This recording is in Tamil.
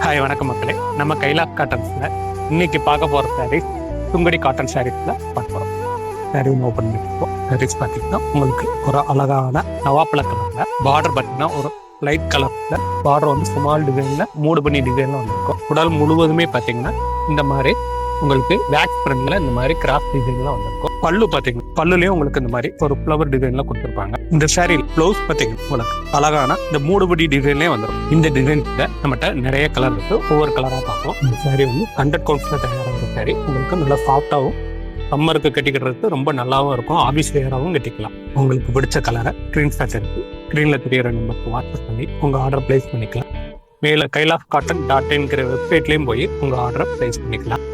ஹாய் வணக்கம் மக்களே. நம்ம கைலாஷ் காட்டன்ஸ்ல இன்னைக்கு பார்க்க போற சாரீஸ் துங்கடி காட்டன் சாரீஸ்ல பார்க்க போறோம். சாரீ ஓப்பன் பண்ணிப்போம். சாரீஸ் பார்த்தீங்கன்னா உங்களுக்கு ஒரு அழகான நவாப்பழ கலர்ல பார்டர் பார்த்தீங்கன்னா ஒரு லைட் கலர்ல பார்டர் வந்து ஸ்மால் டிசைன்ல மூடு பண்ணி டிசைன்ல வந்திருக்கும். உடல் முழுவதுமே பார்த்தீங்கன்னா இந்த மாதிரி உங்களுக்கு வேக்ஸ் பிரிண்ட்ல இந்த மாதிரி கிராஸ் டிசைன்ல வந்திருக்கும். பல்லு பார்த்தீங்கன்னா பல்லுலயும் உங்களுக்கு இந்த மாதிரி ஒரு ஃப்ளவர் டிசைன்ல கொடுத்துருப்பாங்க. இந்த சாரீ பிளவுஸ் பார்த்தீங்கன்னா உங்களுக்கு அழகான இந்த மூடுபடி டிசைன்லேயே வந்துடும். இந்த டிசைன்ல நம்மகிட்ட நிறைய கலர் இருக்கு. ஒவ்வொரு கலரா பார்ப்போம். இந்த சாரீ வந்து 100 கவுண்ட்ஸ்ல தயாராகிற சாரீ. உங்களுக்கு நல்லா சாஃப்டாகவும் சம்மருக்கு கட்டிக்கிறதுக்கு ரொம்ப நல்லாவும் இருக்கும். ஆபீஸ் வேராகவும் கட்டிக்கலாம். உங்களுக்கு பிடிச்ச கலரை ஸ்கிரீன்ஷாட் எடுத்து ஸ்கிரீன்ல தெரியற நம்பருக்கு வாட்ஸ்அப் பண்ணி உங்க ஆர்டர் பிளேஸ் பண்ணிக்கலாம். மேல கைலாஷ் காட்டன்.inங்கிற வெப்சைட்லயும் போய் உங்க ஆர்டரை பிளேஸ் பண்ணிக்கலாம்.